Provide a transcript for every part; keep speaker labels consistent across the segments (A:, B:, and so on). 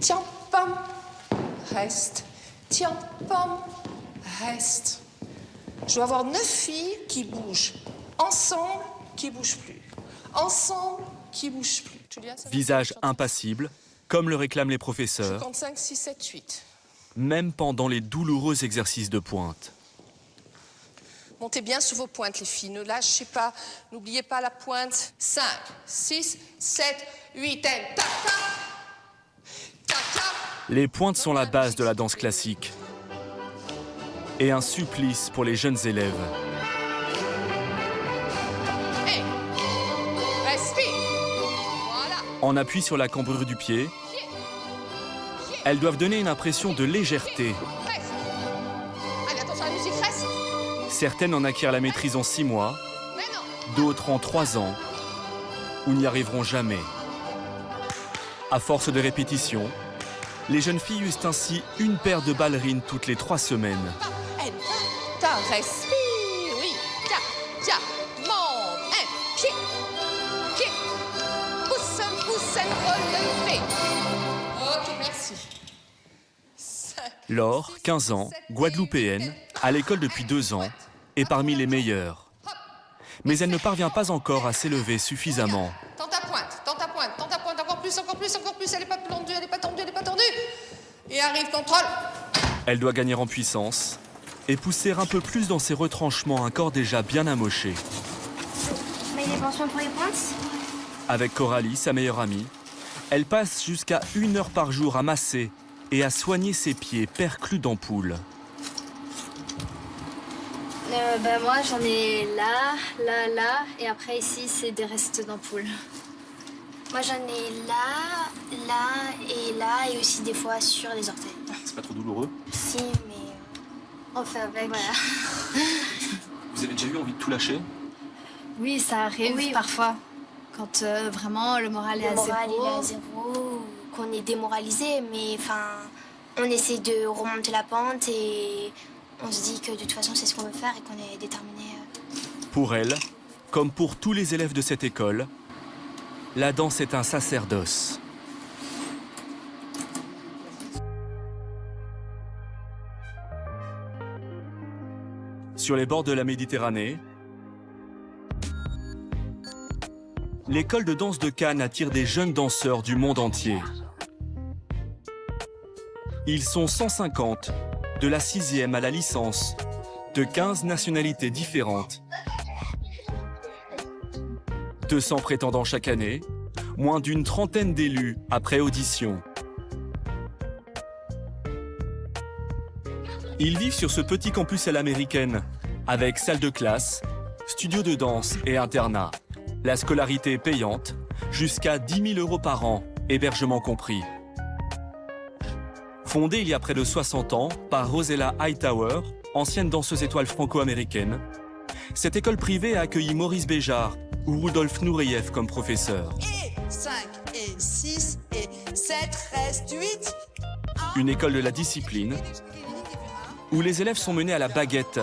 A: tiens, pomme, reste, tiens, pomme, reste. Je dois avoir 9 filles qui bougent ensemble, qui bougent plus. Ensemble, qui bougent plus. Julia,
B: Visage impassible, comme le réclament les professeurs,
A: 55, 6, 7, 8.
B: même pendant les douloureux exercices de pointe.
A: Montez bien sous vos pointes, les filles. Ne lâchez pas. N'oubliez pas la pointe. 5, 6, 7, 8. Et tac, tac.
B: Les pointes sont la base de la danse classique et un supplice pour les jeunes élèves.
A: Hey, respire. Voilà.
B: En appui sur la cambrure du pied, elles doivent donner une impression de légèreté.
A: Reste. Allez, attention à la musique, reste.
B: Certaines en acquièrent la maîtrise en 6 mois,
A: Mais non.
B: d'autres en 3 ans, ou n'y arriveront jamais. À force de répétition, les jeunes filles usent ainsi une paire de ballerines toutes les 3 semaines.
A: Et ta, respire. Oui. Tiens, monte. Un pied. Pied. Pousse, relevé. Ok, merci. 5.
B: Laure, 15 ans, guadeloupéenne, à l'école depuis 2 ans, est parmi les meilleures. Mais elle ne parvient pas encore à s'élever suffisamment.
A: Tends ta pointe, encore plus, elle n'est pas tendue, Et arrive, contrôle.
B: Elle doit gagner en puissance et pousser un peu plus dans ses retranchements, un corps déjà bien amoché.
C: Mais des pensions pour les pointes?
B: Avec Coralie, sa meilleure amie, elle passe jusqu'à 1 heure par jour à masser et à soigner ses pieds perclus d'ampoules.
C: Moi j'en ai là, et après ici c'est des restes d'ampoules. Moi j'en ai là, et aussi des fois sur les orteils.
B: C'est pas trop douloureux?
C: Si, mais on fait avec. Voilà.
B: Vous avez déjà eu envie de tout lâcher?
C: Oui, ça arrive parfois. Quand vraiment le moral est à zéro. Le moral il est à zéro, qu'on est démoralisé, mais enfin, on essaie de remonter la pente et on se dit que de toute façon c'est ce qu'on veut faire et qu'on est déterminé.
B: Pour elle, comme pour tous les élèves de cette école, la danse est un sacerdoce. Sur les bords de la Méditerranée, l'école de danse de Cannes attire des jeunes danseurs du monde entier. Ils sont 150, de la 6e à la licence, de 15 nationalités différentes. 200 prétendants chaque année, moins d'une trentaine d'élus après audition. Ils vivent sur ce petit campus à l'américaine, avec salle de classe, studio de danse et internat. La scolarité est payante, jusqu'à 10 000 € par an, hébergement compris. Fondée il y a près de 60 ans par Rosella Hightower, ancienne danseuse étoile franco-américaine, cette école privée a accueilli Maurice Béjart ou Rudolf Nureyev comme professeurs.
D: Et 5, et 6, et 7, reste 8.
B: Une école de la discipline, où les élèves sont menés à la baguette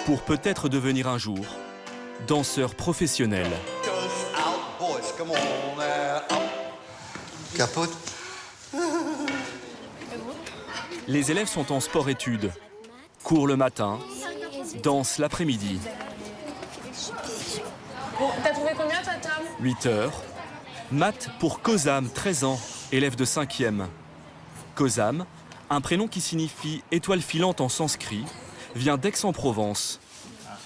B: pour peut-être devenir un jour danseurs professionnels.
E: Capote.
B: Les élèves sont en sport-études, cours le matin, danse l'après-midi.
F: Bon, t'as trouvé combien toi, Tom?
B: 8 heures. Maths pour Kozam, 13 ans, élève de 5e. Kozam, un prénom qui signifie étoile filante en sanskrit, vient d'Aix-en-Provence.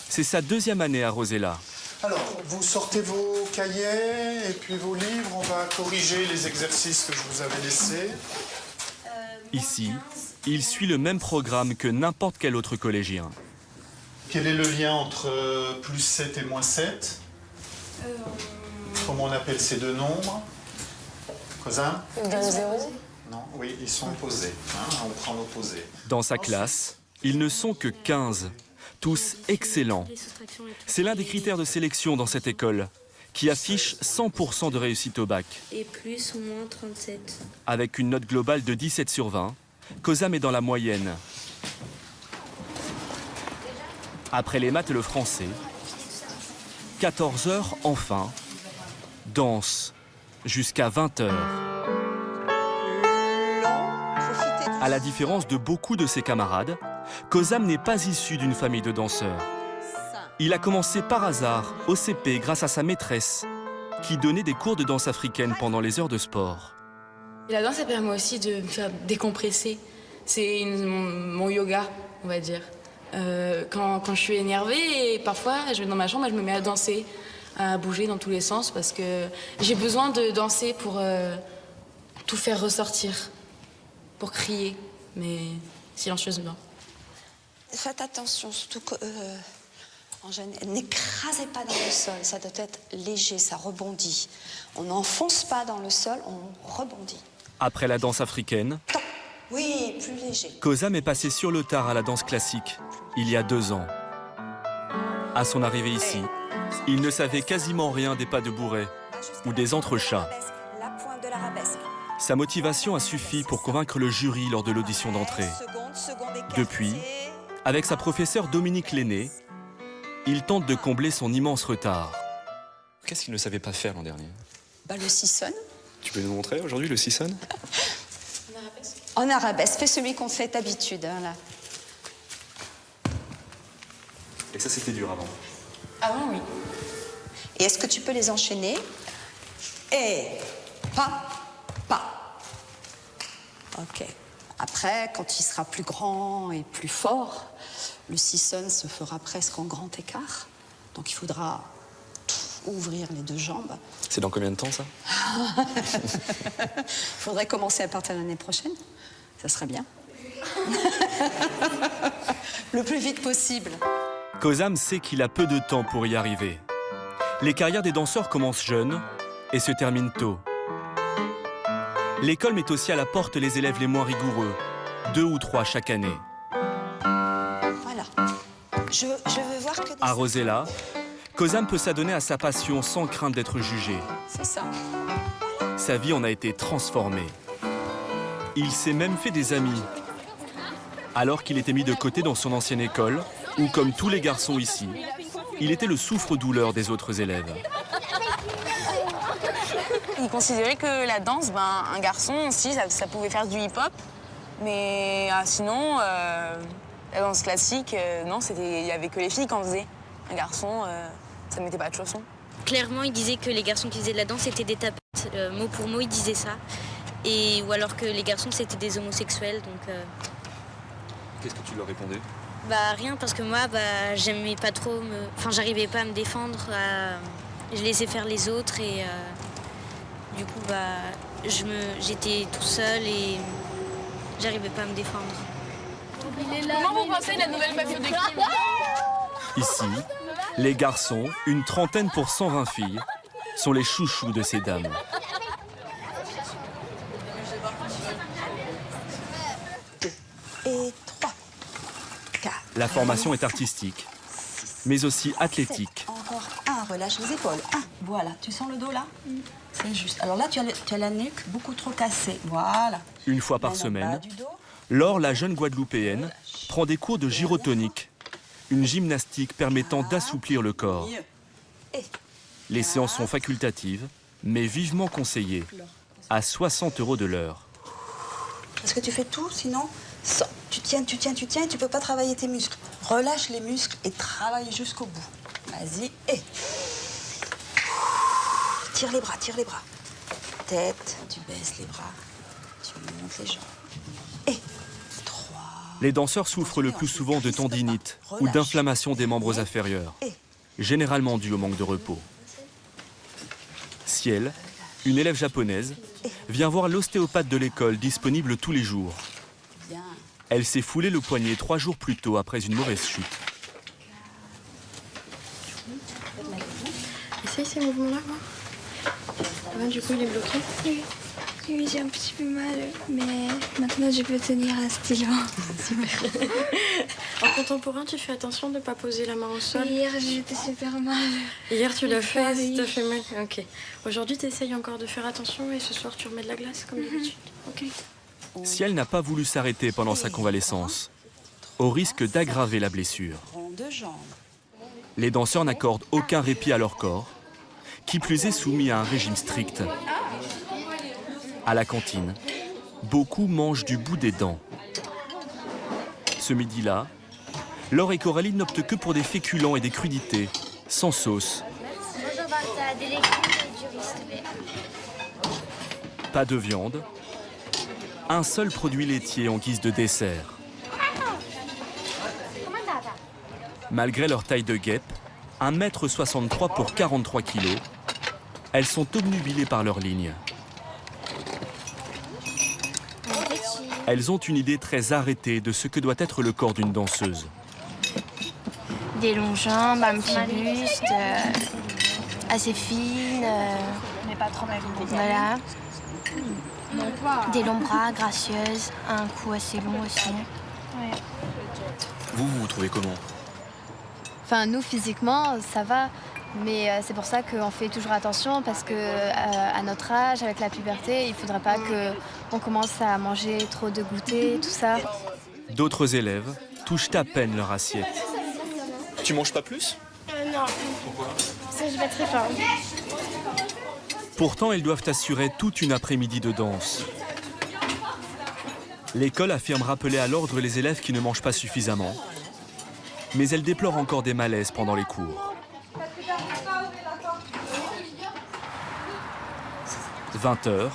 B: C'est sa 2e année à Rosella.
G: Alors, vous sortez vos cahiers et puis vos livres, on va corriger les exercices que je vous avais laissés.
B: Ici, il suit le même programme que n'importe quel autre collégien.
G: Quel est le lien entre plus 7 et moins 7 Comment on appelle ces deux nombres? Cousin? Non, oui, ils sont opposés. Hein, on prend l'opposé.
B: Dans sa classe, ils ne sont que 15, tous excellents. C'est l'un des critères de sélection dans cette école, qui affiche 100% de réussite au bac.
H: Et plus ou moins 37.
B: Avec une note globale de 17 sur 20, Kozam est dans la moyenne. Après les maths et le français, 14 heures enfin, danse, jusqu'à 20 h. À la différence de beaucoup de ses camarades, Kozam n'est pas issu d'une famille de danseurs. Il a commencé par hasard au CP grâce à sa maîtresse, qui donnait des cours de danse africaine pendant les heures de sport.
F: Et la danse, ça permet aussi de me faire décompresser. C'est mon yoga, on va dire. Quand je suis énervée, et parfois, je vais dans ma chambre et je me mets à danser, à bouger dans tous les sens, parce que j'ai besoin de danser pour tout faire ressortir, pour crier, mais silencieusement.
D: Faites attention, surtout que n'écrasez pas dans le sol, ça doit être léger, ça rebondit. On n'enfonce pas dans le sol, on rebondit.
B: Après la danse africaine,
D: oui, plus léger.
B: Kozam est passé sur le tard à la danse classique, il y a 2 ans. À son arrivée ici, il ne savait quasiment rien des pas de bourret ou des entrechats.
D: La pointe de l'arabesque.
B: Sa motivation a suffi pour convaincre le jury lors de l'audition d'entrée. Depuis, avec sa professeure Dominique Lenné, il tente de combler son immense retard.
E: Qu'est-ce qu'il ne savait pas faire l'an dernier?
D: Le sisson.
E: Tu peux nous montrer aujourd'hui le sisson?
D: En arabesque, fais celui qu'on fait d'habitude. Hein, là.
E: Et ça, c'était dur avant?
F: Avant, oui.
D: Et est-ce que tu peux les enchaîner? Et pas. Ok. Après, quand il sera plus grand et plus fort, le sisson se fera presque en grand écart. Donc il faudra ouvrir les 2 jambes.
E: C'est dans combien de temps, ça?
D: Il faudrait commencer à partir de l'année prochaine. Ça serait bien. Le plus vite possible.
B: Kozam sait qu'il a peu de temps pour y arriver. Les carrières des danseurs commencent jeunes et se terminent tôt. L'école met aussi à la porte les élèves les moins rigoureux, 2 ou 3 chaque année.
D: Voilà. Je veux voir que...
B: À Rosella, Kozam peut s'adonner à sa passion sans crainte d'être jugé.
D: C'est ça.
B: Sa vie en a été transformée. Il s'est même fait des amis. Alors qu'il était mis de côté dans son ancienne école, où comme tous les garçons ici, il était le souffre-douleur des autres élèves.
I: Il considérait que la danse, un garçon aussi, ça pouvait faire du hip-hop. Mais sinon, la danse classique, non, il n'y avait que les filles qui en faisaient. Un garçon, ça ne mettait pas de chaussons.
H: Clairement, il disait que les garçons qui faisaient de la danse étaient des tapettes. Mot pour mot, il disait ça. Ou alors que les garçons, c'était des homosexuels. Donc,
E: Qu'est-ce que tu leur répondais?
H: Rien, parce que moi, j'aimais pas trop Enfin, j'arrivais pas à me défendre. Je laissais faire les autres et du coup, j'étais tout seul et j'arrivais pas à me défendre.
F: Comment vous pensez de la nouvelle mafia de Kim?
B: Ici, les garçons, une trentaine pour 120 filles, sont les chouchous de ces dames.
D: Et 3, 4.
B: La formation est artistique, mais aussi athlétique.
D: Encore 1, relâche les épaules. 1, voilà. Tu sens le dos là? C'est juste. Alors là, tu as la nuque beaucoup trop cassée. Voilà.
B: Une fois par semaine, Laure, la jeune Guadeloupéenne, prend des cours de gyrotonique, une gymnastique permettant d'assouplir le corps. Les séances sont facultatives, mais vivement conseillées, à 60 € de l'heure.
D: Est-ce que tu fais tout? Sinon, tu tiens, tu peux pas travailler tes muscles. Relâche les muscles et travaille jusqu'au bout. Vas-y, et... Tire les bras. Tête, tu baisses les bras, tu montes les jambes. Et 3...
B: Les danseurs souffrent le plus souvent de tendinite ou d'inflammation des membres inférieurs, généralement due au manque de repos. Ciel, une élève japonaise, vient voir l'ostéopathe de l'école disponible tous les jours. Elle s'est foulé le poignet 3 jours plus tôt après une mauvaise chute.
C: Essaye ces mouvements-là, moi. Du coup, il est bloqué. Oui, j'ai un petit peu mal, mais maintenant je peux tenir un stylo.
J: Super. En contemporain, tu fais attention de ne pas poser la main au sol.
C: Hier, j'étais super mal.
J: Hier, tu l'as fait,
C: oui.
J: ça fait mal. Ok. Aujourd'hui, tu essayes encore de faire attention et ce soir, tu remets de la glace comme d'habitude. Ok.
B: Ciel n'a pas voulu s'arrêter pendant sa convalescence, au risque d'aggraver la blessure. Les danseurs n'accordent aucun répit à leur corps, qui plus est soumis à un régime strict. À la cantine, beaucoup mangent du bout des dents. Ce midi-là, Laure et Coralie n'optent que pour des féculents et des crudités, sans sauce. Pas de viande, un seul produit laitier en guise de dessert. Malgré leur taille de guêpe, 1,63 m pour 43 kg, elles sont obnubilées par leur ligne. Elles ont une idée très arrêtée de ce que doit être le corps d'une danseuse.
C: Des longues jambes, un petit buste, assez fine.
J: Mais pas trop magnifique.
C: Voilà. Des longs bras, gracieuses, un cou assez long aussi.
J: Ouais.
E: Vous vous trouvez comment?
K: Enfin, nous, physiquement, ça va. Mais c'est pour ça qu'on fait toujours attention parce que à notre âge, avec la puberté, il ne faudrait pas qu'on commence à manger trop de goûter, tout ça.
B: D'autres élèves touchent à peine leur assiette.
E: Tu manges pas plus?
J: Non.
E: Pourquoi?
J: Parce que je vais très fort.
B: Pourtant, elles doivent assurer toute une après-midi de danse. L'école affirme rappeler à l'ordre les élèves qui ne mangent pas suffisamment. Mais elle déplore encore des malaises pendant les cours. 20 h,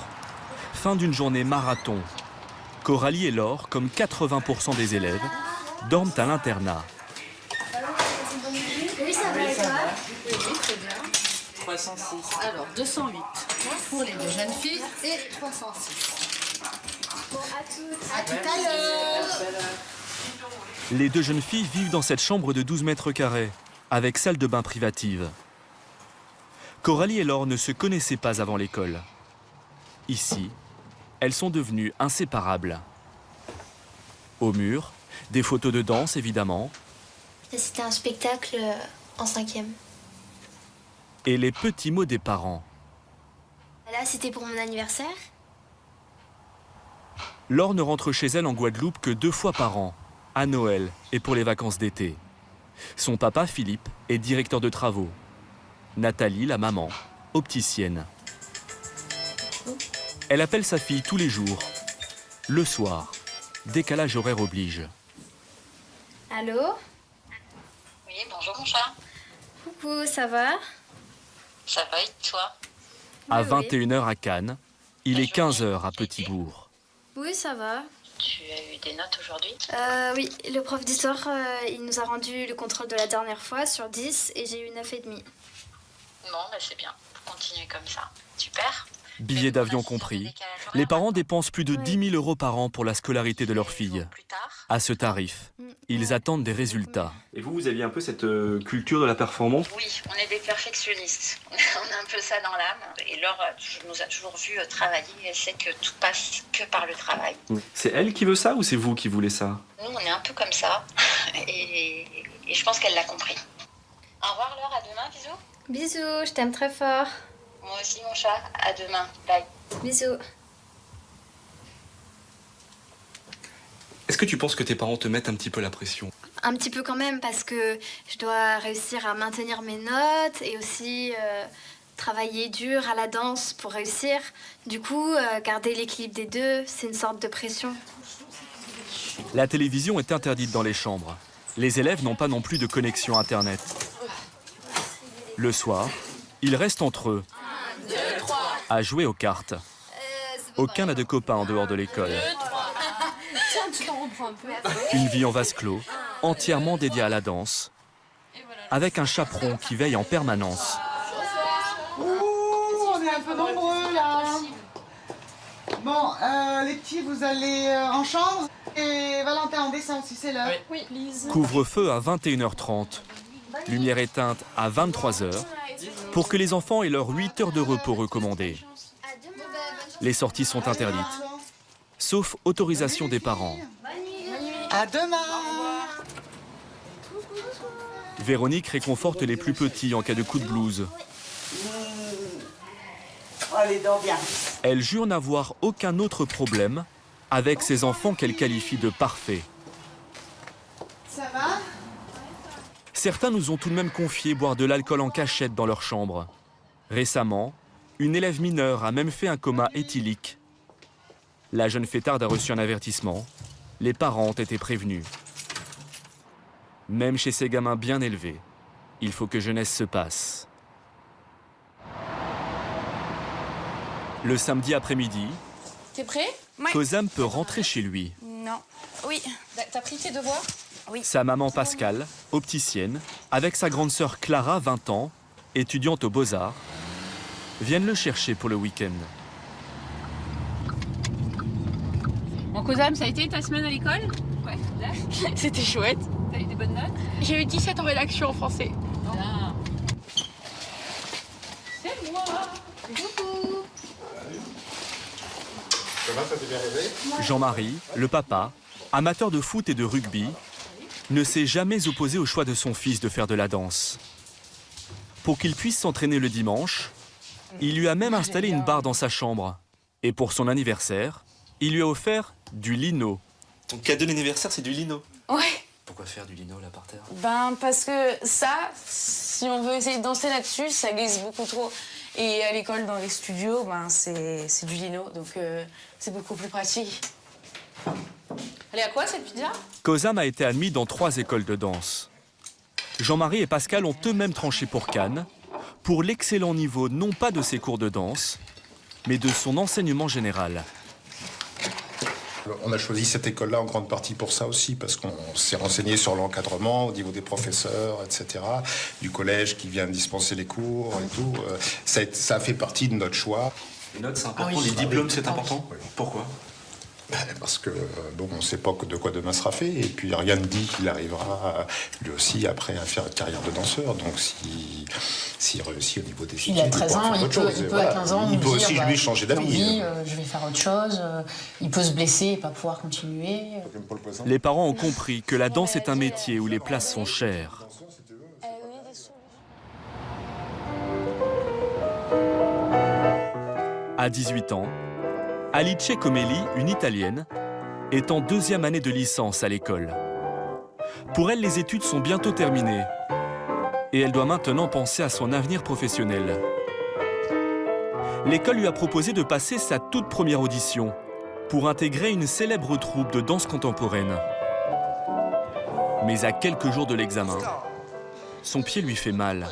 B: fin d'une journée marathon. Coralie et Laure, comme 80% des élèves, dorment à l'internat.
C: Oui, ça va et toi?
L: Oui, très bien. 306. Alors, 208 pour les 2 jeunes filles et 306.
C: Bon, à toutes.
L: À tout à l'heure.
B: Les 2 jeunes filles vivent dans cette chambre de 12 mètres carrés, avec salle de bain privative. Coralie et Laure ne se connaissaient pas avant l'école. Ici, elles sont devenues inséparables. Au mur, des photos de danse, évidemment.
C: C'était un spectacle en 5e.
B: Et les petits mots des parents.
C: Là, c'était pour mon anniversaire.
B: Laure ne rentre chez elle en Guadeloupe que 2 fois par an, à Noël et pour les vacances d'été. Son papa, Philippe, est directeur de travaux. Nathalie, la maman, opticienne. Elle appelle sa fille tous les jours, le soir, décalage horaire oblige.
C: Allô?
M: Oui, bonjour mon chat.
C: Coucou, ça va?
M: Ça va et toi?
B: À
C: Oui,
B: 21 h à Cannes, il est 15 h à Petit-Bourg.
C: Oui, ça va.
M: Tu as eu des notes aujourd'hui?
C: Oui, le prof d'histoire, il nous a rendu le contrôle de la dernière fois sur 10 et j'ai eu 9,5.
M: Bon, bah c'est bien. Faut continuer comme ça. Super.
B: Billets d'avion compris, les parents dépensent plus de 10 000 € par an pour la scolarité de leur fille. À ce tarif, ils attendent des résultats.
E: Et vous aviez un peu cette culture de la performance?
M: Oui, on est des perfectionnistes. On a un peu ça dans l'âme. Et Laure nous a toujours vu travailler. Elle sait que tout passe que par le travail.
E: C'est elle qui veut ça ou c'est vous qui voulez ça?
M: Nous, on est un peu comme ça. Et je pense qu'elle l'a compris. Au revoir Laure, à demain, bisous.
C: Bisous, je t'aime très fort.
M: Moi aussi mon chat, à demain, bye.
C: Bisous.
E: Est-ce que tu penses que tes parents te mettent un petit peu la pression?
C: Un petit peu quand même, parce que je dois réussir à maintenir mes notes et aussi travailler dur à la danse pour réussir. Du coup, garder l'équilibre des deux, c'est une sorte de pression.
B: La télévision est interdite dans les chambres. Les élèves n'ont pas non plus de connexion Internet. Le soir, ils restent entre eux, à jouer aux cartes. Aucun n'a de copains en dehors de l'école. Une vie en vase clos, entièrement dédiée à la danse, avec un chaperon qui veille en permanence.
N: Ouh, on est un peu nombreux là. Bon, les petits, vous allez en chambre. Et Valentin, on descend aussi, c'est l'heure.
J: Oui, please.
B: Couvre-feu à 21 h 30. Lumière éteinte à 23 h, pour que les enfants aient leurs 8 heures de repos recommandées. Les sorties sont interdites, sauf autorisation des parents.
N: À demain.
B: Véronique réconforte les plus petits en cas de coup de blues.
N: Allez, dors bien.
B: Elle jure n'avoir aucun autre problème avec ses enfants qu'elle qualifie de parfaits.
N: Ça va?
B: Certains nous ont tout de même confié boire de l'alcool en cachette dans leur chambre. Récemment, une élève mineure a même fait un coma éthylique La jeune fêtarde a reçu un avertissement. Les parents ont été prévenus. Même chez ces gamins bien élevés, il faut que jeunesse se passe. Le samedi après-midi,
J: T'es prêt?
B: Kozam peut rentrer chez lui.
I: Non. Oui.
J: T'as pris tes devoirs?
I: Oui.
B: Sa maman Pascale, opticienne, avec sa grande sœur Clara, 20 ans, étudiante aux Beaux-Arts, viennent le chercher pour le week-end.
O: Bon, Kozam, ça a été ta semaine à l'école?
J: Ouais.
O: C'était chouette.
J: T'as eu des bonnes notes?
O: J'ai eu 17 en rédaction en français.
J: Bien. C'est moi. Coucou.
G: Ça va, ça t'est bien réveillé?
B: Jean-Marie, le papa, amateur de foot et de rugby, ne s'est jamais opposé au choix de son fils de faire de la danse. Pour qu'il puisse s'entraîner le dimanche, il lui a même installé une barre dans sa chambre. Et pour son anniversaire, il lui a offert du lino.
E: Ton cadeau d'anniversaire, c'est du lino.
I: Ouais.
E: Pourquoi faire du lino là par terre?
I: Ben parce que ça, si on veut essayer de danser là-dessus, ça glisse beaucoup trop. Et à l'école, dans les studios, ben c'est du lino, donc c'est beaucoup plus pratique.
J: Elle est à quoi cette pizza?
B: Kozam a été admis dans 3 écoles de danse. Jean-Marie et Pascal ont eux-mêmes tranché pour Cannes, pour l'excellent niveau non pas de ses cours de danse, mais de son enseignement général.
P: On a choisi cette école-là en grande partie pour ça aussi, parce qu'on s'est renseigné sur l'encadrement au niveau des professeurs, etc., du collège qui vient dispenser les cours et tout. Ça a fait partie de notre choix.
E: Les notes, c'est important. Les diplômes, c'est important.
P: Oui.
E: Pourquoi?
P: Parce que, bon, on ne sait pas de quoi demain sera fait, et puis rien ne dit qu'il arrivera, lui aussi, après, à faire une carrière de danseur. Donc, s'il réussit au niveau des études,
L: il a 13 ans, il peut à 15 ans
P: il peut
L: dire,
P: aussi, lui, changer d'avis.
L: Je vais faire autre chose, il peut se blesser et pas pouvoir continuer.
B: Les parents ont compris que la danse est un métier où les places sont chères. À 18 ans, Alice Comelli, une Italienne, est en 2e année de licence à l'école. Pour elle, les études sont bientôt terminées et elle doit maintenant penser à son avenir professionnel. L'école lui a proposé de passer sa toute première audition pour intégrer une célèbre troupe de danse contemporaine. Mais à quelques jours de l'examen, son pied lui fait mal.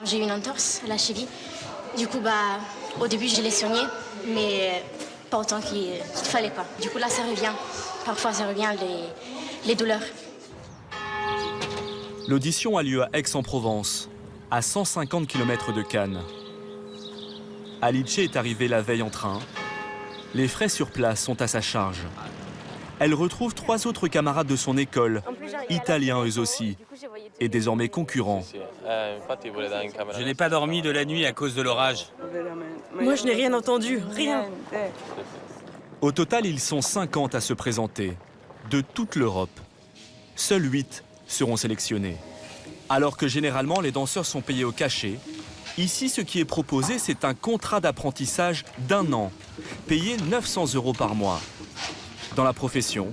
C: J'ai eu une entorse à la cheville. Du coup, au début, je l'ai soigné, mais pas autant qu'il fallait pas. Du coup, là, ça revient. Parfois, ça revient, les douleurs.
B: L'audition a lieu à Aix-en-Provence, à 150 km de Cannes. Alice est arrivée la veille en train. Les frais sur place sont à sa charge. Elle retrouve 3 autres camarades de son école, italiens eux aussi, et désormais concurrents.
Q: Je n'ai pas dormi de la nuit à cause de l'orage.
J: Moi, je n'ai rien entendu, rien.
B: Au total, ils sont 50 à se présenter, de toute l'Europe. Seuls 8 seront sélectionnés. Alors que généralement, les danseurs sont payés au cachet, ici, ce qui est proposé, c'est un contrat d'apprentissage d'1 an, payé 900 € par mois. Dans la profession,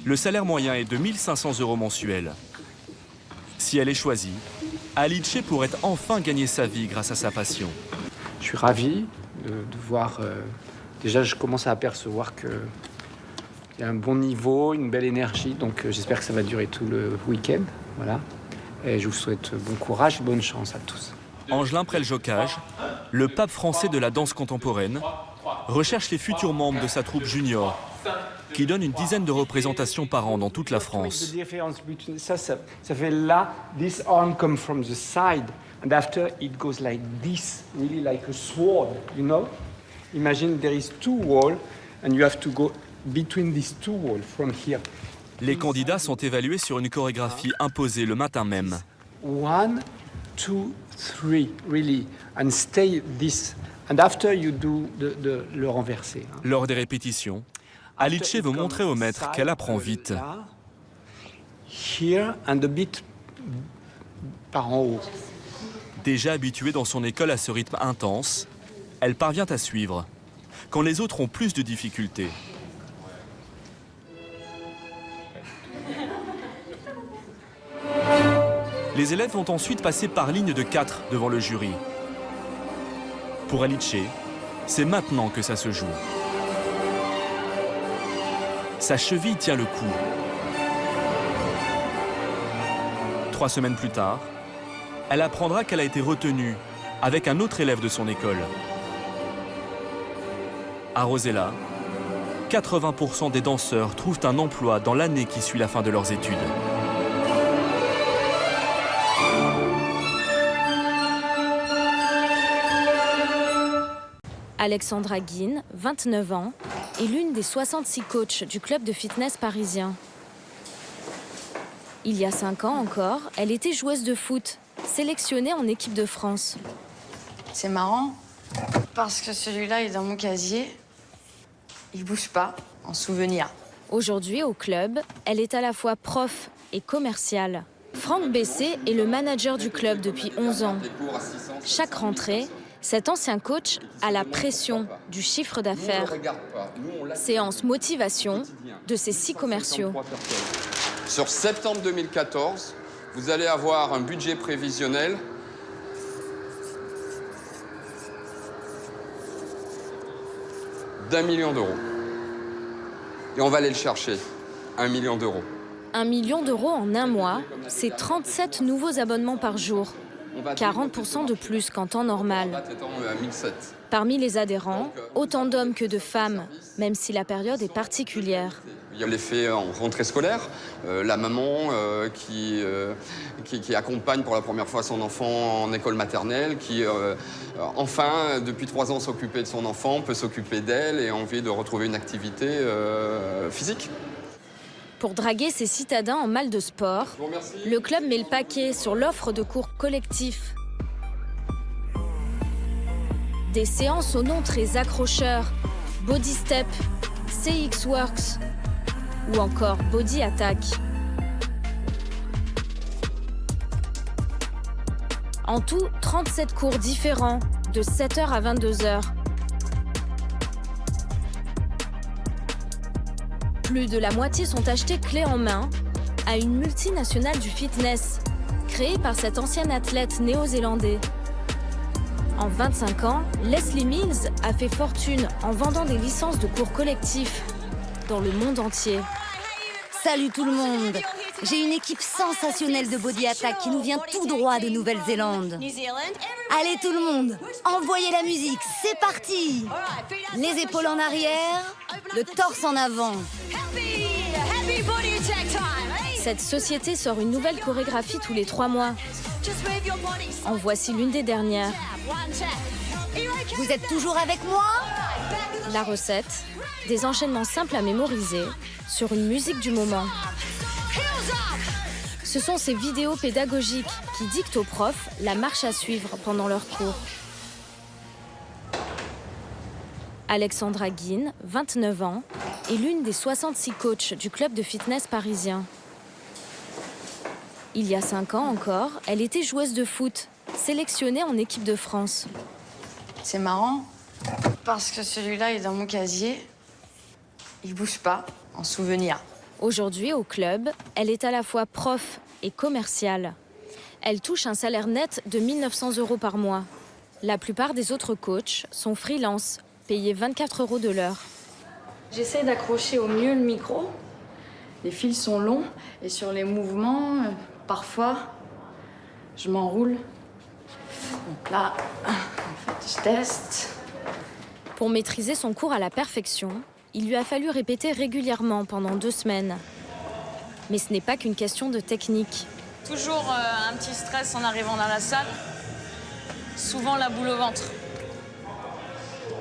B: le salaire moyen est de 1 500 € mensuels. Si elle est choisie, Alice pourrait enfin gagner sa vie grâce à sa passion.
R: Je suis ravi de voir... déjà, je commence à apercevoir qu'il y a un bon niveau, une belle énergie. Donc, j'espère que ça va durer tout le week-end. Voilà. Et je vous souhaite bon courage et bonne chance à tous.
B: Angelin Preljocage, le pape français de la danse contemporaine, recherche les futurs membres de sa troupe junior, qui donne une dizaine de représentations par an dans toute la France.
R: Ça fait là, this arm comes from the side, and after it goes like this, really like a sword, you know? Imagine there is 2 walls, and you have to go between these 2 walls from here.
B: Les candidats sont évalués sur une chorégraphie imposée le matin même.
R: 1, 2, 3, really, and stay this. And after you do le renverser.
B: Lors des répétitions, Alice veut montrer au maître qu'elle apprend vite.
R: Here and a bit par en haut.
B: Déjà habituée dans son école à ce rythme intense, elle parvient à suivre, quand les autres ont plus de difficultés. Les élèves vont ensuite passer par ligne de 4 devant le jury. Pour Alice, C'est maintenant que ça se joue. Sa cheville tient le coup. 3 semaines plus tard, elle apprendra qu'elle a été retenue avec un autre élève de son école. À Rosella, 80% des danseurs trouvent un emploi dans l'année qui suit la fin de leurs études.
S: Alexandra Guin, 29 ans, est l'une des 66 coachs du club de fitness parisien. Il y a 5 ans encore, elle était joueuse de foot, sélectionnée en équipe de France.
J: C'est marrant, parce que celui-là est dans mon casier. Il bouge pas, en souvenir.
S: Aujourd'hui, au club, elle est à la fois prof et commerciale. Franck Bessé est le manager du club depuis 11 ans. Chaque rentrée, cet ancien coach a la pression du chiffre d'affaires. Séance motivation de ses 6 commerciaux.
T: Sur septembre 2014, vous allez avoir un budget prévisionnel d'1 million d'euros. Et on va aller le chercher, 1 million d'euros.
S: 1 million d'euros en un mois, c'est 37 nouveaux abonnements par jour. 40% de plus qu'en temps normal. Parmi les adhérents, autant d'hommes que de femmes, même si la période est particulière.
T: Il y a l'effet en rentrée scolaire, la maman qui accompagne pour la première fois son enfant en école maternelle, qui enfin, depuis 3 ans, s'occupait de son enfant, peut s'occuper d'elle et a envie de retrouver une activité physique.
S: Pour draguer ses citadins en mal de sport, le club met le paquet sur l'offre de cours collectifs. Des séances au nom très accrocheurs, Body Step, CX Works ou encore Body Attack. En tout, 37 cours différents, de 7h à 22h. Plus de la moitié sont achetés clé en main à une multinationale du fitness, créée par cet ancien athlète néo-zélandais. En 25 ans, Leslie Mills a fait fortune en vendant des licences de cours collectifs dans le monde entier.
U: Salut tout le monde! J'ai une équipe sensationnelle de Body Attack qui nous vient tout droit de Nouvelle-Zélande. Allez tout le monde, envoyez la musique, c'est parti! Les épaules en arrière, le torse en avant.
S: Cette société sort une nouvelle chorégraphie tous les 3 mois. En voici l'une des dernières.
U: Vous êtes toujours avec moi?
S: La recette, des enchaînements simples à mémoriser sur une musique du moment. Ce sont ces vidéos pédagogiques qui dictent aux profs la marche à suivre pendant leurs cours. Alexandra Guin, 29 ans, est l'une des 66 coachs du club de fitness parisien. Il y a 5 ans encore, elle était joueuse de foot, sélectionnée en équipe de France.
J: C'est marrant, parce que celui-là est dans mon casier. Il bouge pas, en souvenir.
S: Aujourd'hui, au club, elle est à la fois prof et commerciale. Elle touche un salaire net de 1 900 € par mois. La plupart des autres coachs sont freelance, payés 24 € de l'heure.
J: J'essaie d'accrocher au mieux le micro. Les fils sont longs et sur les mouvements, parfois, je m'enroule. Donc là, en fait, je teste.
S: Pour maîtriser son cours à la perfection, il lui a fallu répéter régulièrement pendant 2 semaines. Mais ce n'est pas qu'une question de technique.
I: Toujours un petit stress en arrivant dans la salle. Souvent la boule au ventre.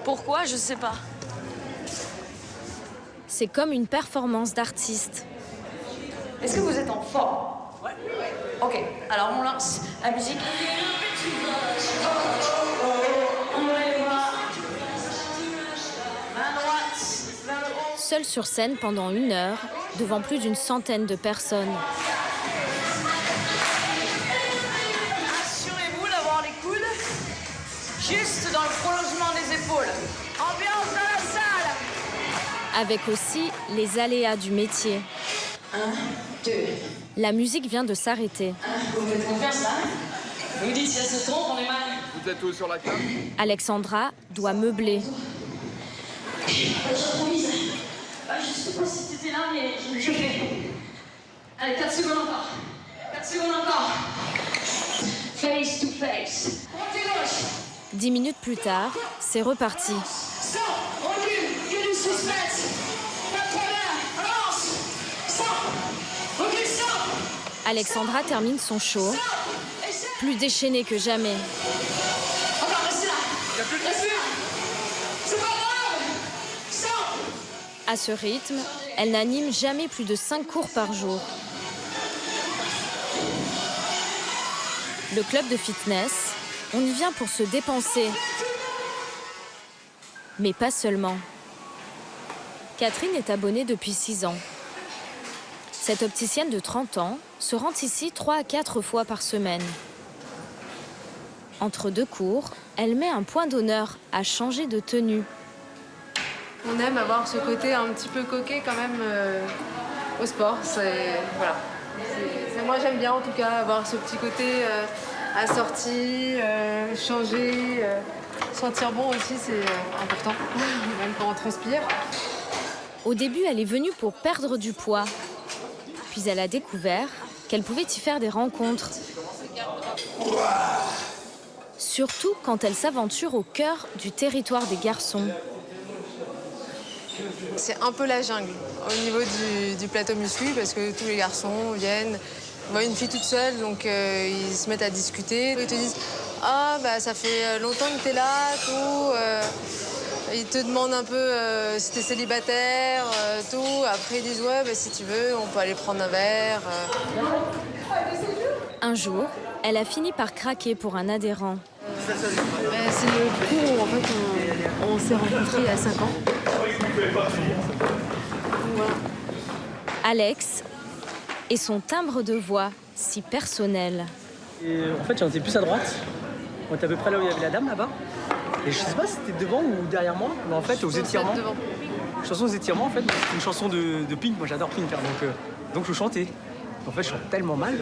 I: Pourquoi? Je sais pas.
S: C'est comme une performance d'artiste.
J: Est-ce que vous êtes en forme? Ouais. Ok, alors on lance la musique.
S: Seule sur scène pendant 1 heure, devant plus d'1 centaine de personnes.
J: Assurez-vous d'avoir les coudes juste dans le prolongement des épaules. Ambiance dans la salle!
S: Avec aussi les aléas du métier.
J: 1, 2.
S: La musique vient de s'arrêter.
J: Vous faites confiance là? Vous dites si elle se trompe, on est mal.
T: Vous êtes où sur la carte?
S: Alexandra doit meubler.
A: J'improvise. Je sais pas si t'étais là, mais je fais. Allez, 4 secondes encore. 4 secondes encore. Face to face.
S: 10 minutes plus tard, c'est reparti.
A: Stop, recule, que du suspense. Pas de problème, avance. Stop, recule, stop.
S: Alexandra termine son show, plus déchaînée que jamais.
A: Encore, restez là. Restez là. C'est pas grave. Stop.
S: À ce rythme, elle n'anime jamais plus de 5 cours par jour. Le club de fitness, on y vient pour se dépenser. Mais pas seulement. Catherine est abonnée depuis 6 ans. Cette opticienne de 30 ans se rend ici 3 à 4 fois par semaine. Entre 2 cours, elle met un point d'honneur à changer de tenue.
F: On aime avoir ce côté un petit peu coquet quand même au sport. Voilà. Moi j'aime bien en tout cas avoir ce petit côté assorti, changer, sentir bon aussi, c'est important, même quand on transpire.
S: Au début, elle est venue pour perdre du poids. Puis elle a découvert qu'elle pouvait y faire des rencontres. Surtout quand elle s'aventure au cœur du territoire des garçons.
F: C'est un peu la jungle au niveau du plateau muscu parce que tous les garçons viennent, voient une fille toute seule, donc ils se mettent à discuter. Ils te disent « Ah, bah ça fait longtemps que t'es là, tout. Ils te demandent un peu si t'es célibataire, tout. Après ils disent « Ouais, bah, si tu veux, on peut aller prendre un verre.
S: Un jour, elle a fini par craquer pour un adhérent.
F: C'est le cours où en fait on s'est rencontrés il y a 5 ans.
S: Alex et son timbre de voix si personnel.
V: Et en fait, j'en étais plus à droite. On était à peu près là où il y avait la dame là-bas. Et je sais pas si c'était devant ou derrière moi, mais en fait, aux étirements. La chanson aux étirements, en fait, c'est une chanson de Pink. Moi, j'adore Pink, hein, donc je chantais. En fait, je chante tellement mal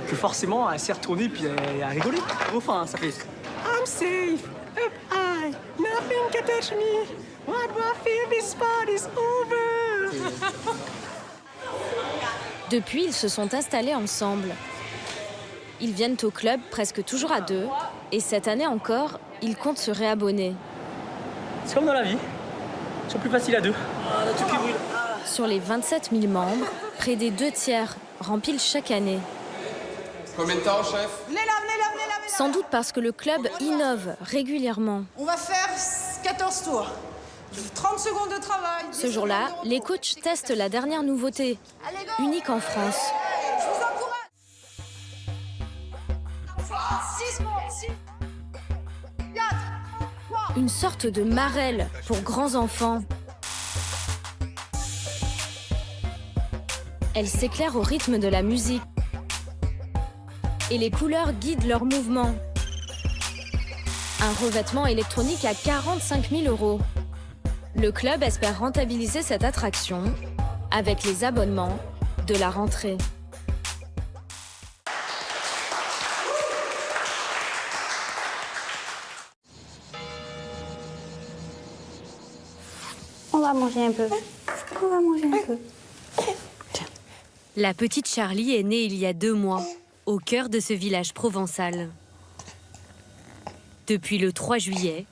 V: que forcément, elle s'est retournée puis elle a rigolé. Au refrain, ça fait I'm safe, up high, nothing can touch me. What do I feel this spot is over.
S: Depuis, ils se sont installés ensemble. Ils viennent au club presque toujours à 2 et cette année encore, ils comptent se réabonner.
V: C'est comme dans la vie, c'est plus facile à 2.
S: Sur les 27 000 membres, près des 2/3 rempilent chaque année.
T: Combien de temps, chef?
A: Venez là.
S: Sans doute parce que le club innove régulièrement.
A: On va faire 14 tours. 30 secondes de travail.
S: Ce jour-là, les coachs testent la dernière nouveauté, unique en France.
A: Je vous encourage. 6 secondes. 4, 3.
S: Une sorte de marelle pour grands enfants. Elle s'éclaire au rythme de la musique. Et les couleurs guident leurs mouvements. Un revêtement électronique à 45 000 €. Le club espère rentabiliser cette attraction avec les abonnements de la rentrée.
U: On va manger un peu. On va manger un peu.
S: La petite Charlie est née il y a 2 mois, au cœur de ce village provençal. Depuis le 3 juillet,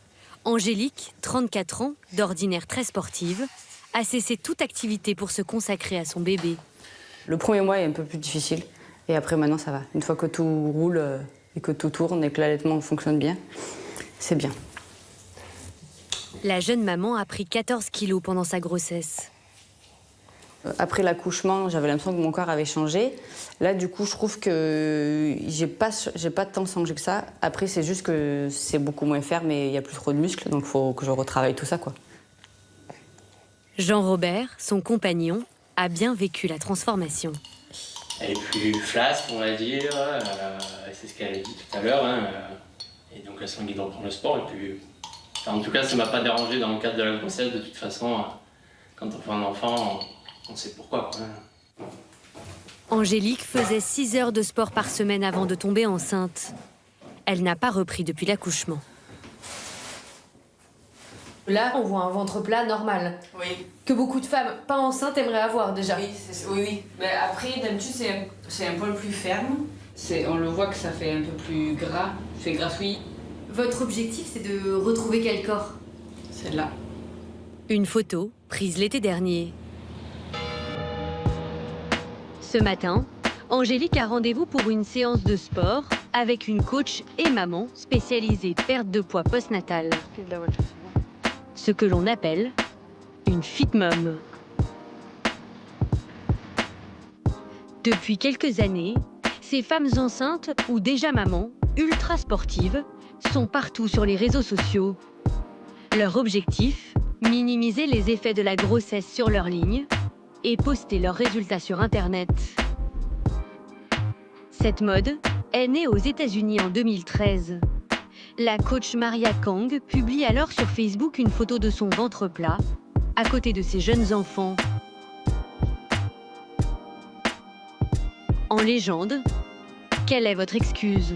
S: Angélique, 34 ans, d'ordinaire très sportive, a cessé toute activité pour se consacrer à son bébé.
W: Le premier mois est un peu plus difficile. Et après, maintenant, ça va. Une fois que tout roule et que tout tourne et que l'allaitement fonctionne bien, c'est bien.
S: La jeune maman a pris 14 kilos pendant sa grossesse.
W: Après l'accouchement, j'avais l'impression que mon corps avait changé. Là, du coup, je trouve que j'ai pas tant changé que ça. Après, c'est juste que c'est beaucoup moins ferme et il n'y a plus trop de muscles, donc il faut que je retravaille tout ça, quoi.
S: Jean-Robert, son compagnon, a bien vécu la transformation.
X: Elle est plus flasque, on va dire. C'est ce qu'elle a dit tout à l'heure. Hein, et donc, elle s'est envie de reprendre le sport. Et puis, en tout cas, ça ne m'a pas dérangé dans le cadre de la grossesse. De toute façon, quand on fait un enfant, on sait pourquoi. Quoi.
S: Angélique faisait 6 heures de sport par semaine avant de tomber enceinte. Elle n'a pas repris depuis l'accouchement.
J: Là, on voit un ventre plat normal.
F: Oui.
J: Que beaucoup de femmes pas enceintes aimeraient avoir déjà.
F: Oui. Mais après, d'habitude, c'est un poil plus ferme. On le voit que ça fait un peu plus gras. C'est grassouille.
J: Votre objectif, c'est de retrouver quel corps?
F: Celle-là.
S: Une photo prise l'été dernier. Ce matin, Angélique a rendez-vous pour une séance de sport avec une coach et maman spécialisée perte de poids postnatal. Ce que l'on appelle une fit mom. Depuis quelques années, ces femmes enceintes ou déjà mamans, ultra sportives, sont partout sur les réseaux sociaux. Leur objectif, minimiser les effets de la grossesse sur leur ligne et poster leurs résultats sur Internet. Cette mode est née aux États-Unis en 2013. La coach Maria Kang publie alors sur Facebook une photo de son ventre plat, à côté de ses jeunes enfants. En légende, quelle est votre excuse?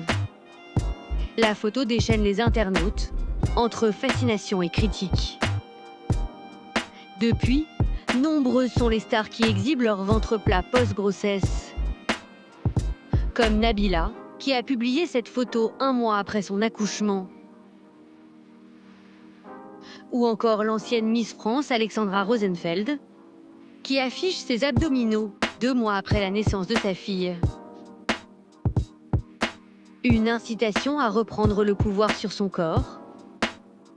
S: La photo déchaîne les internautes, entre fascination et critique. Depuis, nombreuses sont les stars qui exhibent leur ventre plat post-grossesse. Comme Nabila, qui a publié cette photo 1 mois après son accouchement. Ou encore l'ancienne Miss France Alexandra Rosenfeld, qui affiche ses abdominaux 2 mois après la naissance de sa fille. Une incitation à reprendre le pouvoir sur son corps,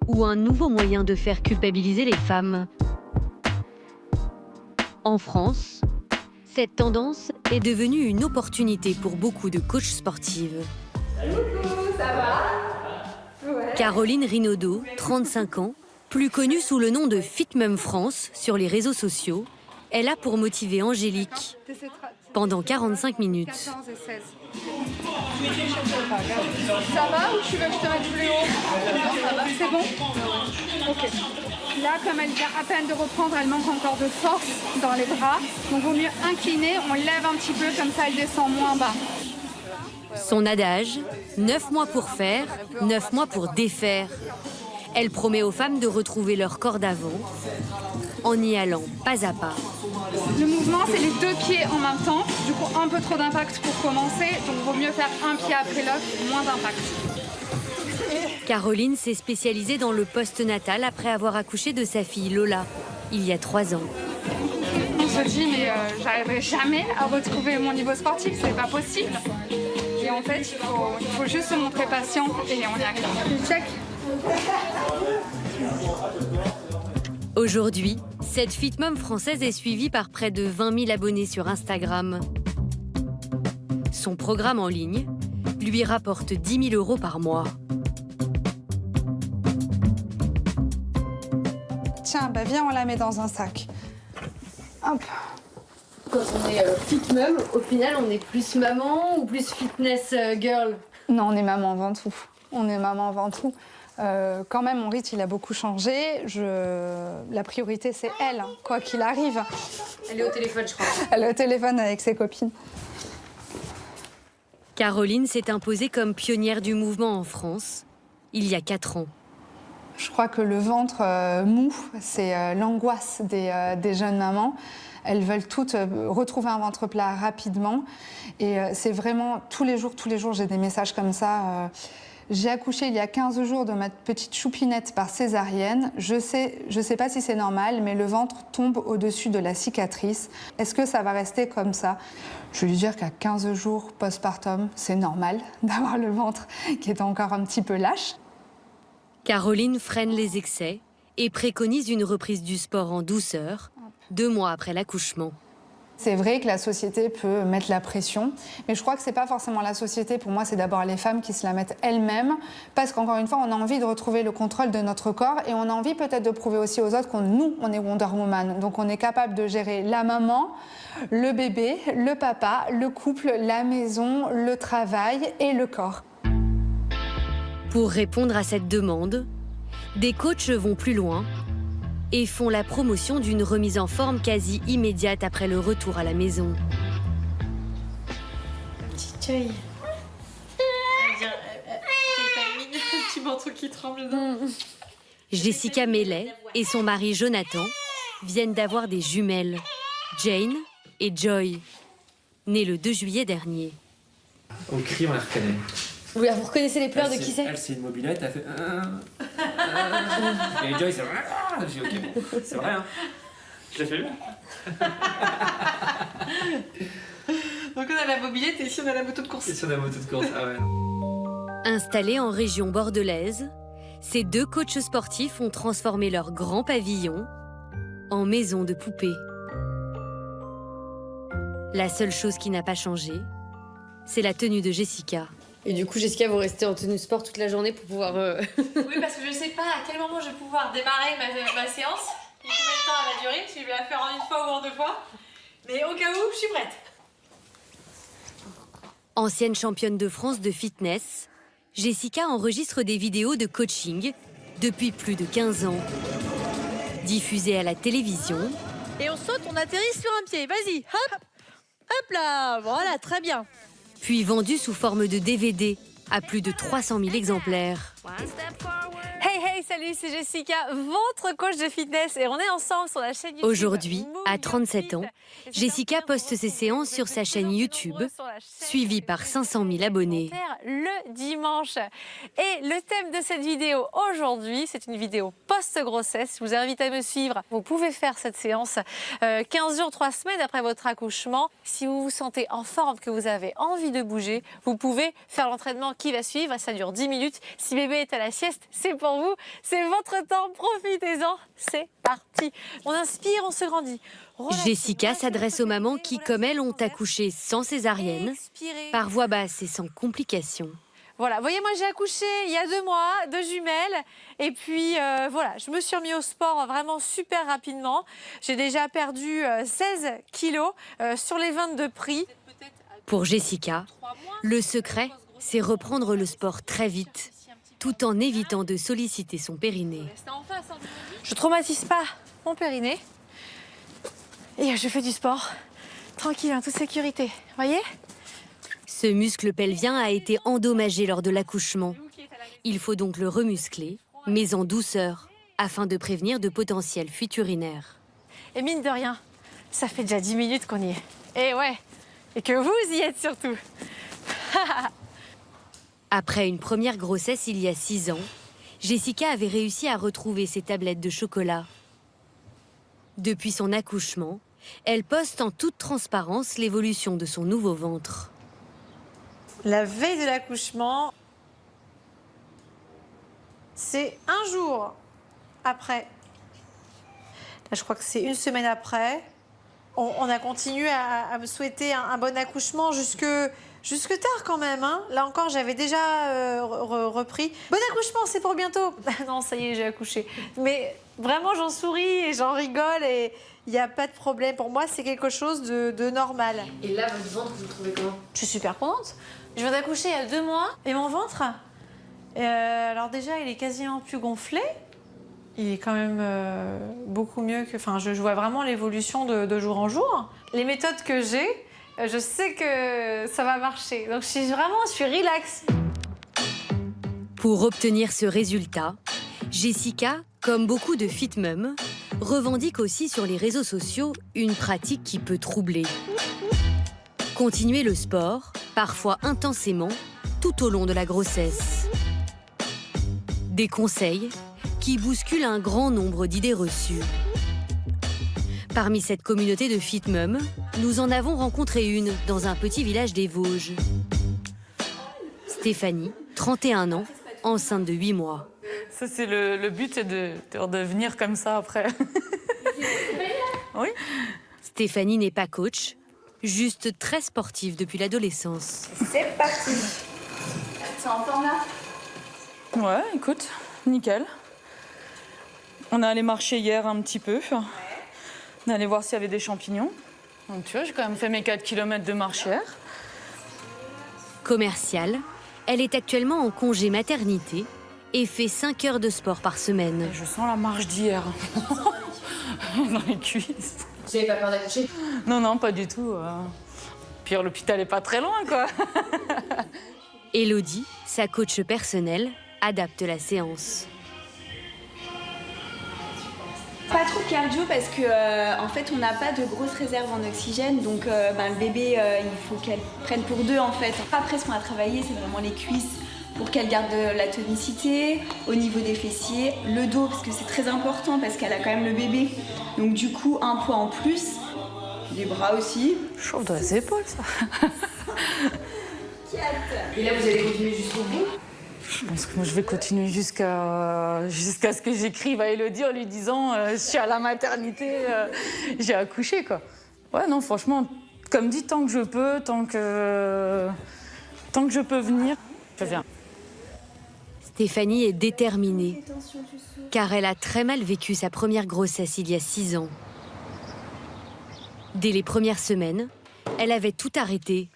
S: ou un nouveau moyen de faire culpabiliser les femmes. En France, cette tendance est devenue une opportunité pour beaucoup de coachs sportives.
D: Salut, ça va? Ouais.
S: Caroline Rinaudot, 35 ans, plus connue sous le nom de Fit Mom France sur les réseaux sociaux, est là pour motiver Angélique pendant 45 minutes.
D: 14 et 16. Ça va ou tu veux que je te mette plus haut? Non, ça va. C'est bon? Ok. Là, comme elle vient à peine de reprendre, elle manque encore de force dans les bras. Donc, vaut mieux incliner, on lève un petit peu, comme ça elle descend moins bas.
S: Son adage, 9 mois pour faire, 9 mois pour défaire. Elle promet aux femmes de retrouver leur corps d'avant, en y allant pas à pas.
D: Le mouvement, c'est les 2 pieds en même temps. Du coup, un peu trop d'impact pour commencer. Donc, vaut mieux faire un pied après l'autre, moins d'impact.
S: Caroline s'est spécialisée dans le post-natal après avoir accouché de sa fille Lola, il y a 3 ans.
D: On se dit, mais j'arriverai jamais à retrouver mon niveau sportif, c'est pas possible. Et en fait, il faut juste se montrer patient et on y arrive. Check.
S: Aujourd'hui, cette fit mom française est suivie par près de 20 000 abonnés sur Instagram. Son programme en ligne lui rapporte 10 000 € par mois.
D: Tiens, bah viens, on la met dans un sac. Hop.
J: Quand on est fit mom, au final, on est plus maman ou plus fitness girl?
D: Non, on est maman avant tout. On est maman avant tout. Quand même, mon rythme, il a beaucoup changé. La priorité, c'est elle, quoi qu'il arrive.
J: Elle est au téléphone, je crois.
D: Elle est au téléphone avec ses copines.
S: Caroline s'est imposée comme pionnière du mouvement en France, il y a 4 ans.
D: Je crois que le ventre mou, c'est l'angoisse des jeunes mamans. Elles veulent toutes retrouver un ventre plat rapidement. Et c'est vraiment tous les jours, j'ai des messages comme ça. J'ai accouché il y a 15 jours de ma petite choupinette par césarienne. Je sais pas si c'est normal, mais le ventre tombe au-dessus de la cicatrice. Est-ce que ça va rester comme ça? Je vais lui dire qu'à 15 jours postpartum, c'est normal d'avoir le ventre qui est encore un petit peu lâche.
S: Caroline freine les excès et préconise une reprise du sport en douceur, 2 mois après l'accouchement.
D: C'est vrai que la société peut mettre la pression, mais je crois que c'est pas forcément la société. Pour moi, c'est d'abord les femmes qui se la mettent elles-mêmes, parce qu'encore une fois, on a envie de retrouver le contrôle de notre corps et on a envie peut-être de prouver aussi aux autres on est Wonder Woman. Donc on est capable de gérer la maman, le bébé, le papa, le couple, la maison, le travail et le corps.
S: Pour répondre à cette demande, des coachs vont plus loin et font la promotion d'une remise en forme quasi immédiate après le retour à la maison.
J: Petit œil.
A: J'ai mon truc qui tremble dedans.
S: Jessica Mellet et son mari Jonathan viennent d'avoir des jumelles, Jane et Joy, nées le 2 juillet dernier.
H: Au cri, on la reconnaît.
A: Oui, vous reconnaissez les pleurs de qui c'est?
H: Elle, c'est une mobilette, elle fait... Et Joy, c'est... J'ai dit, ok, bon, c'est vrai, hein. Je l'ai fait bien.
A: Donc on a la mobilette et ici on a la moto de course.
H: Et on a la moto de course, ah ouais.
S: Installés en région bordelaise, ces 2 coachs sportifs ont transformé leur grand pavillon en maison de poupées. La seule chose qui n'a pas changé, c'est la tenue de Jessica.
A: Et du coup, Jessica, vous restez en tenue sport toute la journée pour pouvoir...
K: Oui, parce que je sais pas à quel moment je vais pouvoir démarrer ma séance. Et combien de temps elle va durer, si je vais la faire en 1 fois ou en 2 fois. Mais au cas où, je suis prête.
S: Ancienne championne de France de fitness, Jessica enregistre des vidéos de coaching depuis plus de 15 ans. Diffusées à la télévision.
K: Et on saute, on atterrit sur un pied. Vas-y, hop, hop là, voilà, très bien.
S: Puis vendues sous forme de DVD à plus de 300 000 exemplaires.
K: Hey, salut, c'est Jessica, votre coach de fitness, et on est ensemble sur la chaîne YouTube.
S: Aujourd'hui, à 37 ans, Jessica poste ses séances sur sa chaîne YouTube, suivie par 500 000 abonnés.
K: Le dimanche. Et le thème de cette vidéo aujourd'hui, c'est une vidéo post-grossesse. Je vous invite à me suivre. Vous pouvez faire cette séance 15 jours, 3 semaines après votre accouchement. Si vous vous sentez en forme, que vous avez envie de bouger, vous pouvez faire l'entraînement qui va suivre. Ça dure 10 minutes. Si bébé est à la sieste, c'est pour vous. C'est votre temps. Profitez-en. C'est parti. On inspire, on se grandit.
S: Jessica s'adresse aux mamans qui, comme elle, ont accouché sans césarienne, par voie basse et sans complications.
K: Voilà, vous voyez, moi j'ai accouché il y a 2 mois, 2 jumelles. Et puis voilà, je me suis remis au sport vraiment super rapidement. J'ai déjà perdu 16 kilos sur les 22 pris.
S: Pour Jessica, le secret, c'est reprendre le sport très vite, tout en évitant de solliciter son périnée.
K: Je traumatise pas mon périnée. Et je fais du sport, tranquille, en toute sécurité, voyez?
S: Ce muscle pelvien a été endommagé lors de l'accouchement. Il faut donc le remuscler, mais en douceur, afin de prévenir de potentielles fuites urinaires.
K: Et mine de rien, ça fait déjà 10 minutes qu'on y est. Et ouais, et que vous y êtes surtout.
S: Après une première grossesse il y a 6 ans, Jessica avait réussi à retrouver ses tablettes de chocolat. Depuis son accouchement, elle poste en toute transparence l'évolution de son nouveau ventre.
K: La veille de l'accouchement, c'est 1 jour après. Là, je crois que c'est 1 semaine après. On a continué à me souhaiter un bon accouchement jusque tard quand même. Hein. Là encore, j'avais déjà repris. Bon accouchement, c'est pour bientôt. Non, ça y est, j'ai accouché. Mais vraiment, j'en souris et j'en rigole et il n'y a pas de problème. Pour moi, c'est quelque chose de normal.
A: Et là, votre ventre, vous le trouvez comment?
K: Je suis super contente. Je viens d'accoucher il y a 2 mois et mon ventre, alors déjà, il est quasiment plus gonflé. Il est quand même beaucoup mieux que... Enfin, je vois vraiment l'évolution de jour en jour. Les méthodes que j'ai, je sais que ça va marcher. Donc, je suis relax.
S: Pour obtenir ce résultat, Jessica, comme beaucoup de fit mums, revendique aussi sur les réseaux sociaux une pratique qui peut troubler. Continuer le sport, parfois intensément, tout au long de la grossesse. Des conseils qui bousculent un grand nombre d'idées reçues. Parmi cette communauté de fit mums, nous en avons rencontré une dans un petit village des Vosges. Stéphanie, 31 ans, enceinte de 8 mois.
M: Ça, c'est le but, c'est de devenir comme ça après. Oui.
S: Stéphanie n'est pas coach, juste très sportive depuis l'adolescence.
M: C'est parti.
A: C'est en forme là?
M: Ouais, écoute, nickel. On est allé marcher hier un petit peu. On est allé voir s'il y avait des champignons. Donc tu vois, j'ai quand même fait mes 4 km de marche hier.
S: Commerciale, elle est actuellement en congé maternité et fait 5 heures de sport par semaine.
M: Je sens la marche d'hier. Dans les cuisses.
A: Vous n'avez pas peur d'accoucher?
M: Non, pas du tout. Puis l'hôpital est pas très loin, quoi.
S: Élodie, sa coach personnelle, adapte la séance.
E: Pas trop de cardio parce que en fait on n'a pas de grosses réserves en oxygène, donc le bébé il faut qu'elle prenne pour 2 en fait. Après ce qu'on a travaillé c'est vraiment les cuisses pour qu'elle garde la tonicité, au niveau des fessiers, le dos parce que c'est très important parce qu'elle a quand même le bébé, donc du coup un poids en plus, les bras aussi.
M: Chauffe dans les épaules ça.
E: Et là vous allez continuer jusqu'au bout?
M: Je pense que moi je vais continuer jusqu'à ce que j'écrive à Elodie en lui disant je suis à la maternité, j'ai accouché quoi. Ouais non franchement, comme dit, tant que je peux, tant que je peux venir, je viens.
S: Stéphanie est déterminée, car elle a très mal vécu sa première grossesse il y a 6 ans. Dès les premières semaines, elle avait tout arrêté.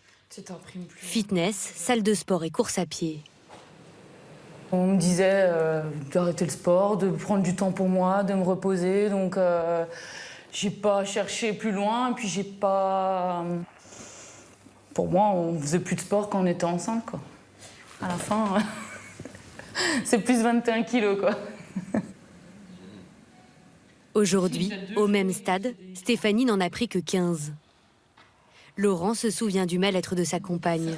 S: Fitness, salle de sport et course à pied.
M: On me disait d'arrêter le sport, de prendre du temps pour moi, de me reposer, donc j'ai pas cherché plus loin, et puis j'ai pas... Pour moi, on faisait plus de sport quand on était enceinte, quoi. À la fin, c'est plus 21 kilos, quoi.
S: Aujourd'hui, au même stade, Stéphanie n'en a pris que 15. Laurent se souvient du mal-être de sa compagne.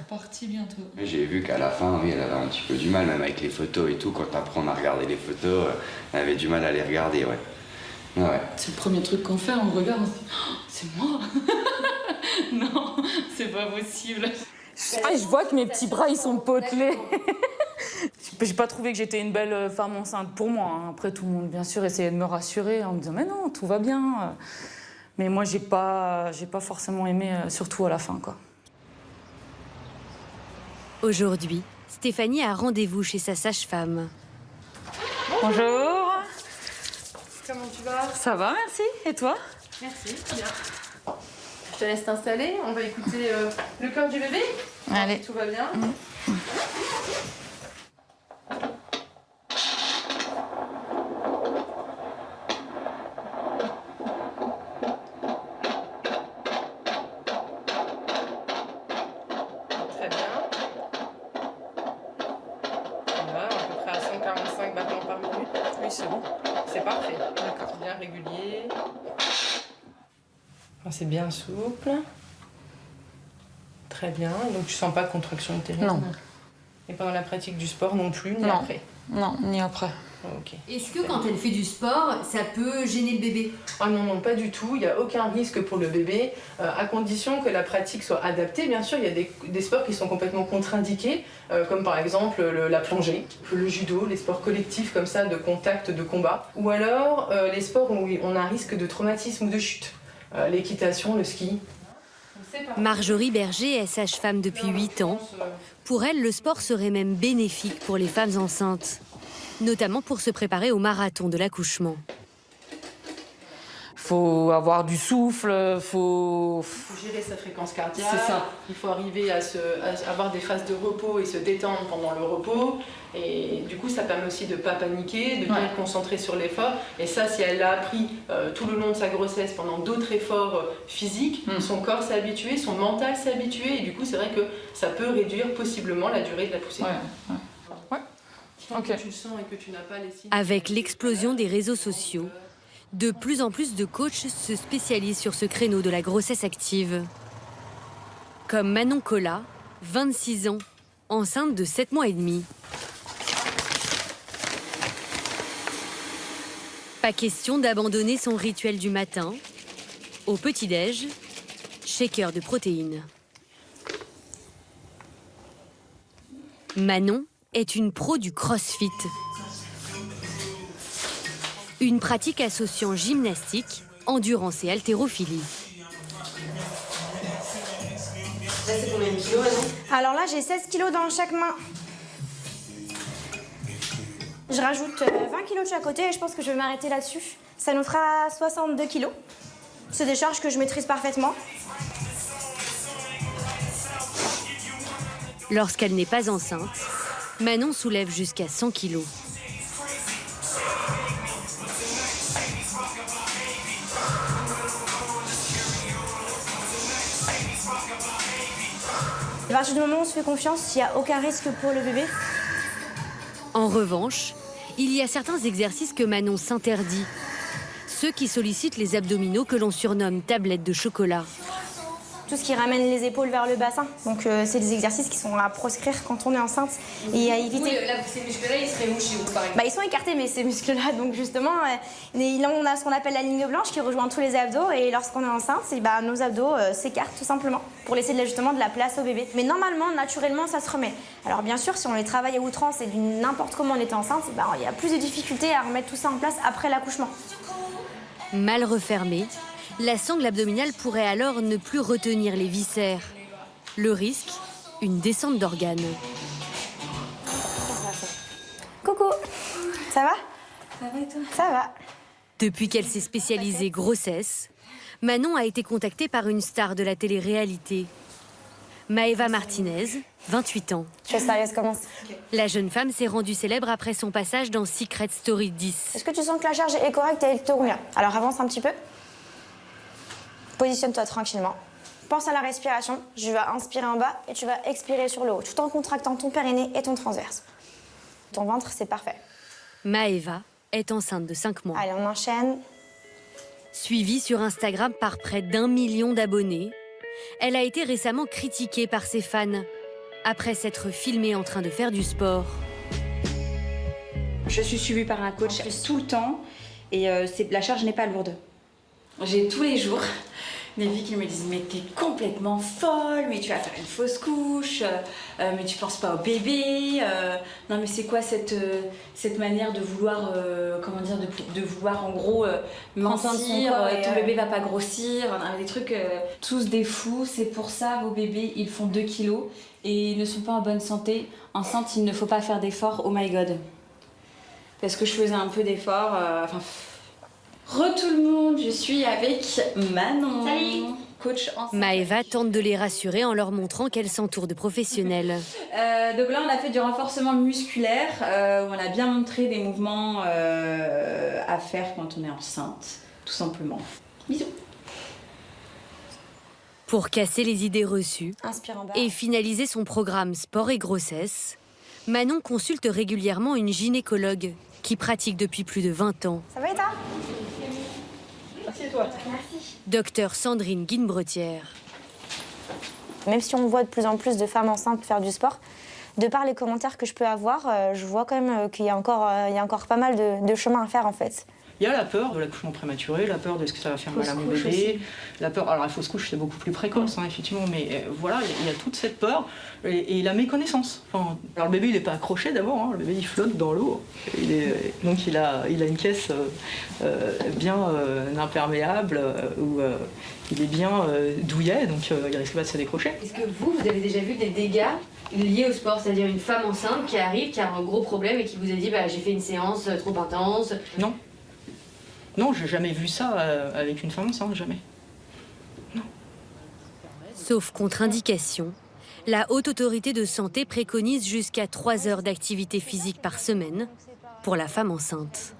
G: J'ai vu qu'à la fin, oui, elle avait un petit peu du mal, même avec les photos et tout. Quand t'apprends à regarder les photos, elle avait du mal à les regarder, ouais. Ouais.
M: C'est le premier truc qu'on fait, on regarde, on se dit oh, c'est moi. Non, c'est pas possible. Je vois que mes petits bras, ils sont potelés. J'ai pas trouvé que j'étais une belle femme enceinte pour moi. Hein. Après, tout le monde, bien sûr, essayait de me rassurer en me disant mais non, tout va bien. Mais moi, j'ai pas forcément aimé, surtout à la fin, quoi.
S: Aujourd'hui, Stéphanie a rendez-vous chez sa sage-femme.
M: Bonjour.
J: Comment tu vas?
M: Ça va, merci. Et toi?
J: Merci, bien. Je te laisse t'installer. On va écouter le cœur du bébé.
M: Allez.
J: Tout va bien. Très bien. Voilà, à peu près à 145 battements par minute. Oui, c'est bon. C'est parfait. D'accord. Bien régulier. C'est bien souple. Très bien. Donc tu sens pas de contraction utérine?
M: Non.
J: Et pendant la pratique du sport non plus, ni
M: Non.
J: après?
M: Non, ni après.
J: Ok.
U: Est-ce que quand elle fait du sport, ça peut gêner le bébé?
J: Ah non, non, pas du tout. Il n'y a aucun risque pour le bébé, à condition que la pratique soit adaptée. Bien sûr, il y a des sports qui sont complètement contre-indiqués, comme par exemple la plongée, le judo, les sports collectifs comme ça, de contact, de combat. Ou alors les sports où on a un risque de traumatisme ou de chute. L'équitation, le ski.
S: Marjorie Berger est sage-femme depuis 8 ans. Pour elle, le sport serait même bénéfique pour les femmes enceintes, notamment pour se préparer au marathon de l'accouchement.
M: Faut avoir du souffle, faut
J: gérer sa fréquence cardiaque.
M: C'est ça.
J: Il faut arriver à avoir des phases de repos et se détendre pendant le repos. Et du coup, ça permet aussi de ne pas paniquer, de bien être concentré sur l'effort. Et ça, si elle l'a appris tout le long de sa grossesse, pendant d'autres efforts physiques, son corps s'est habitué, son mental s'est habitué. Et du coup, c'est vrai que ça peut réduire possiblement la durée de la poussée. Tant que tu le sens et que tu n'as pas les signes.
S: Avec l'explosion des réseaux sociaux, de plus en plus de coachs se spécialisent sur ce créneau de la grossesse active. Comme Manon Collat, 26 ans, enceinte de 7 mois et demi. Pas question d'abandonner son rituel du matin. Au petit-déj, shaker de protéines. Manon est une pro du crossfit. Une pratique associant gymnastique, endurance et haltérophilie.
E: Là, c'est combien de kilos, Manon? Alors là, j'ai 16 kilos dans chaque main. Je rajoute 20 kilos de chaque côté et je pense que je vais m'arrêter là-dessus. Ça nous fera 62 kilos. C'est des charges que je maîtrise parfaitement.
S: Lorsqu'elle n'est pas enceinte, Manon soulève jusqu'à 100 kilos.
E: À partir du moment où on se fait confiance, il n'y a aucun risque pour le bébé.
L: En revanche, il y a certains exercices que Manon s'interdit. Ceux qui sollicitent les abdominaux que l'on surnomme tablettes de chocolat.
C: Tout ce qui ramène les épaules vers le bassin. Donc c'est des exercices qui sont à proscrire quand on est enceinte et à éviter.
K: Là, ces muscles-là, ils seraient où chez vous, par exemple?
C: Ils sont écartés, mais ces muscles-là, donc justement, on a ce qu'on appelle la ligne blanche qui rejoint tous les abdos. Et lorsqu'on est enceinte, nos abdos s'écartent tout simplement pour laisser justement de la place au bébé. Mais normalement, naturellement, ça se remet. Alors bien sûr, si on les travaille à outrance et n'importe comment on était enceinte, il y a plus de difficultés à remettre tout ça en place après l'accouchement.
L: Mal refermée, la sangle abdominale pourrait alors ne plus retenir les viscères. Le risque, une descente d'organes.
C: Coucou, ça va?
E: Ça va et toi?
C: Ça va.
L: Depuis qu'elle s'est spécialisée grossesse, Manon a été contactée par une star de la télé-réalité. Maëva Martinez, 28 ans.
C: Je suis sérieuse, commence.
L: La jeune femme s'est rendue célèbre après son passage dans Secret Story 10.
C: Est-ce que tu sens que la charge est correcte et te convient? Alors avance un petit peu. Positionne-toi tranquillement. Pense à la respiration. Je vais inspirer en bas et tu vas expirer sur le haut, tout en contractant ton périnée et ton transverse. Ton ventre, c'est parfait.
L: Maëva est enceinte de 5 mois.
C: Allez, on enchaîne.
L: Suivie sur Instagram par près d'1 million d'abonnés, elle a été récemment critiquée par ses fans après s'être filmée en train de faire du sport.
E: Je suis suivie par un coach tout le temps et la charge n'est pas lourde. J'ai tous les jours des filles qui me disent mais t'es complètement folle, mais tu vas faire une fausse couche, mais tu penses pas au bébé, non mais c'est quoi cette manière de vouloir, comment dire, de vouloir en gros mentir, ton bébé va pas grossir, des trucs, tous des fous, c'est pour ça vos bébés ils font 2 kilos et ils ne sont pas en bonne santé, enceinte il ne faut pas faire d'efforts, oh my god. Parce que je faisais un peu d'efforts, tout le monde, je suis avec Manon.
C: Salut.
E: Coach enceinte.
L: Maëva tente de les rassurer en leur montrant qu'elle s'entoure de professionnels.
E: Donc là, on a fait du renforcement musculaire, où on a bien montré des mouvements à faire quand on est enceinte, tout simplement. Bisous.
L: Pour casser les idées reçues
C: Inspire en bas.
L: et finaliser son programme sport et grossesse, Manon consulte régulièrement une gynécologue qui pratique depuis plus de 20 ans.
C: Ça va et toi?
E: Merci et toi.
C: Merci.
L: Docteur Sandrine Guinbretière.
C: Même si on voit de plus en plus de femmes enceintes faire du sport, de par les commentaires que je peux avoir, je vois quand même qu'il y a encore pas mal de chemin à faire en fait.
V: Il y a la peur de l'accouchement prématuré, la peur de ce que ça va faire mal à mon bébé, la peur. Alors la fausse couche c'est beaucoup plus précoce, effectivement, mais voilà, il y a toute cette peur et la méconnaissance. Enfin, alors le bébé il n'est pas accroché d'abord, le bébé il flotte dans l'eau, donc il a une caisse bien imperméable où il est bien douillet, donc il risque pas de se décrocher.
K: Est-ce que vous avez déjà vu des dégâts liés au sport, c'est-à-dire une femme enceinte qui arrive, qui a un gros problème et qui vous a dit j'ai fait une séance trop intense?
V: Non. Non, j'ai jamais vu ça avec une femme enceinte, jamais. Non.
L: Sauf contre-indication, la Haute Autorité de Santé préconise jusqu'à 3 heures d'activité physique par semaine pour la femme enceinte.